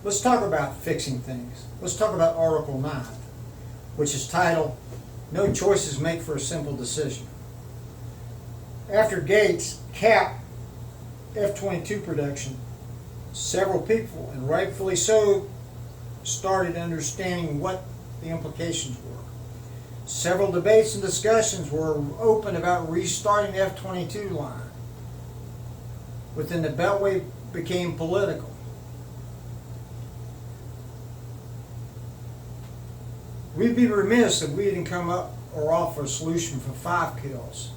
Let's talk about fixing things. Let's talk about Article 9, which is titled, No Choices Make for a Simple Decision. After Gates capped F-22 production, several people, and rightfully so, started understanding what the implications were. Several debates and discussions were open about restarting the F-22 line. Within the Beltway became political. We'd be remiss if we didn't come up or offer a solution for 5 kills.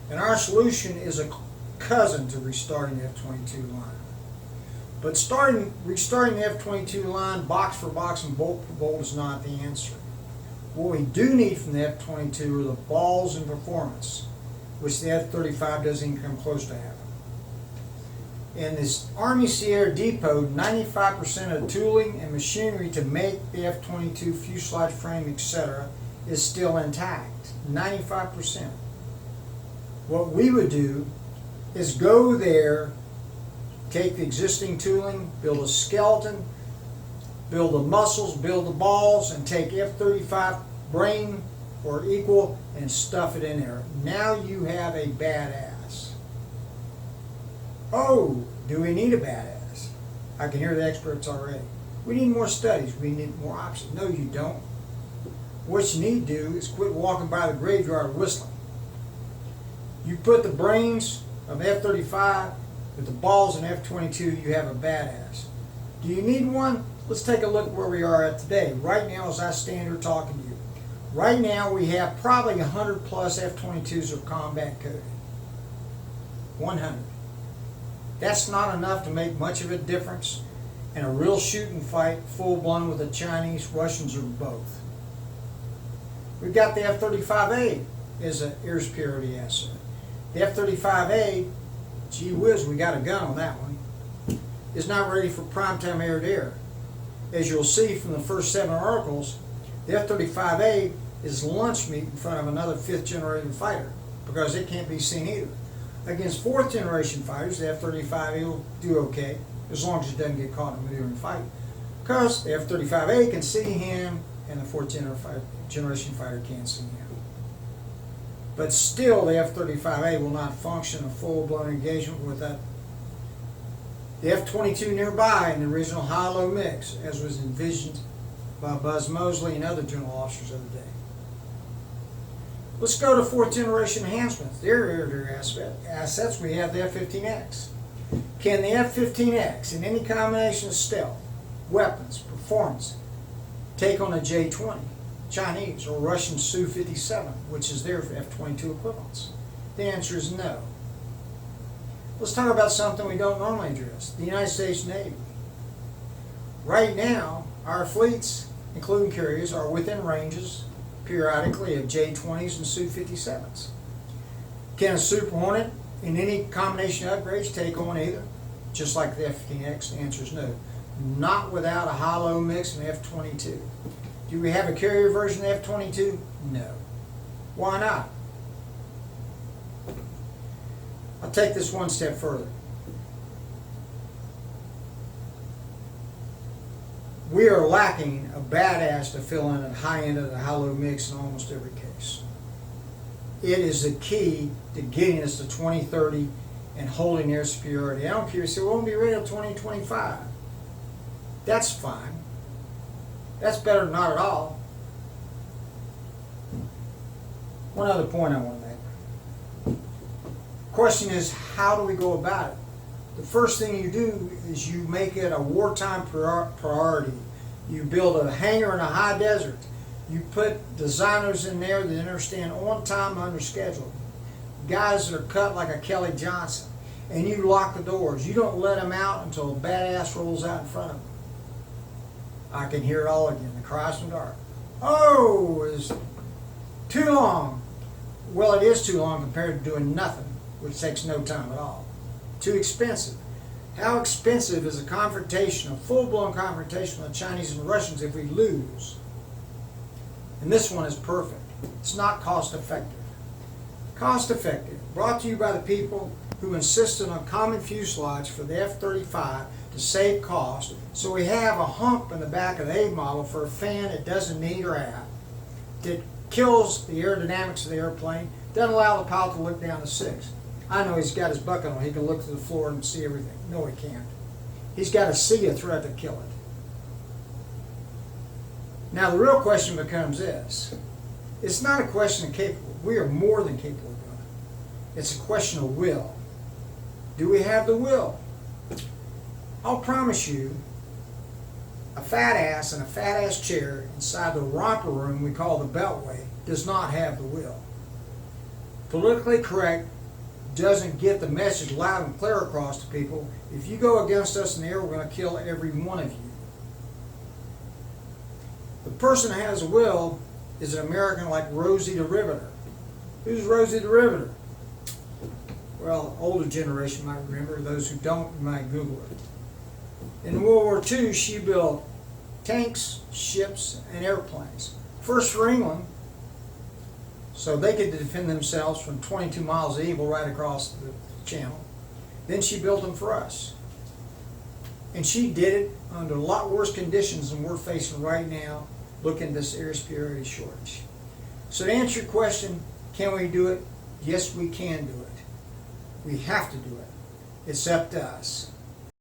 And our solution is a cousin to restarting the F-22 line. But restarting the F-22 line box for box and bolt for bolt is not the answer. What we do need from the F-22 are the balls and performance, which the F-35 doesn't even come close to having. In this Army Sierra Depot, 95% of tooling and machinery to make the F-22 fuselage frame, etc., is still intact. 95%. What we would do is go there, take the existing tooling, build a skeleton, build the muscles, build the balls, and take F-35 brain or equal and stuff it in there. Now you have a badass. Oh, do we need a badass? I can hear the experts already. We need more studies. We need more options. No, you don't. What you need to do is quit walking by the graveyard whistling. You put the brains of F-35 with the balls in F-22, you have a badass. Do you need one? Let's take a look where we are at today. Right now, as I stand here talking to you, right now we have probably 100 plus F-22s are combat coded. 100. That's not enough to make much of a difference in a real shooting fight, full-blown with the Chinese, Russians, or both. We've got the F-35A as an air superiority asset. The F-35A, gee whiz, we got a gun on that one, is not ready for primetime air-to-air. As you'll see from the first 7 articles, the F-35A is lunch meat in front of another 5th generation fighter because it can't be seen either. Against 4th generation fighters, the F-35A will do okay as long as it doesn't get caught in a maneuvering fight, because the F-35A can see him and the 4th generation fighter can't see him. But still, the F-35A will not function a full-blown engagement with that. The F-22 nearby in the original high-low mix, as was envisioned by Buzz Mosley and other general officers of the day. Let's go to 4th generation enhancements. Their air-to-air assets, we have the F-15X. Can the F-15X, in any combination of stealth, weapons, performance, take on a J-20, Chinese, or Russian Su-57, which is their F-22 equivalents? The answer is no. Let's talk about something we don't normally address, the United States Navy. Right now, our fleets, including carriers, are within ranges, periodically, of J-20s and Su-57s. Can a Super Hornet, in any combination of upgrades, take on either? Just like the F-15X, the answer is no. Not without a high-low mix and F-22. Do we have a carrier version of F-22? No. Why not? I'll take this one step further. We are lacking a badass to fill in at high end of the high-low mix in almost every case. It is the key to getting us to 2030 and holding air superiority. I don't care if you say, well, it won't be ready until 2025. That's fine. That's better than not at all. One other point I want to make. The question is, how do we go about it? The first thing you do is you make it a wartime priority. You build a hangar in a high desert. You put designers in there that understand on time, under schedule. Guys that are cut like a Kelly Johnson. And you lock the doors. You don't let them out until a badass rolls out in front of them. I can hear it all again, the cries from the dark. Oh, it's too long. Well, it is too long compared to doing nothing, which takes no time at all. Too expensive. How expensive is a confrontation, a full-blown confrontation with the Chinese and Russians if we lose? And this one is perfect. It's not cost-effective. Cost-effective. Brought to you by the people who insisted on common fuselage for the F-35 to save cost, so we have a hump in the back of the A model for a fan it doesn't need or have, that kills the aerodynamics of the airplane, doesn't allow the pilot to look down the six. I know he's got his bucket on, he can look to the floor and see everything. No, he can't. He's got to see a threat to kill it. Now the real question becomes this. It's not a question of capable. We are more than capable of doing it. It's a question of will. Do we have the will? I'll promise you, a fat ass in a fat ass chair inside the romper room we call the Beltway does not have the will. Politically correct doesn't get the message loud and clear across to people. If you go against us in the air, we're going to kill every one of you. The person that has a will is an American like Rosie the Riveter. Who's Rosie the Riveter? Well, older generation might remember. Those who don't, you might Google it. In World War II, she built tanks, ships, and airplanes. First for England, so they could defend themselves from 22 miles of evil right across the channel. Then she built them for us. And she did it under a lot worse conditions than we're facing right now, looking at this air superiority shortage. So to answer your question, can we do it? Yes, we can do it. We have to do it. It's up to us.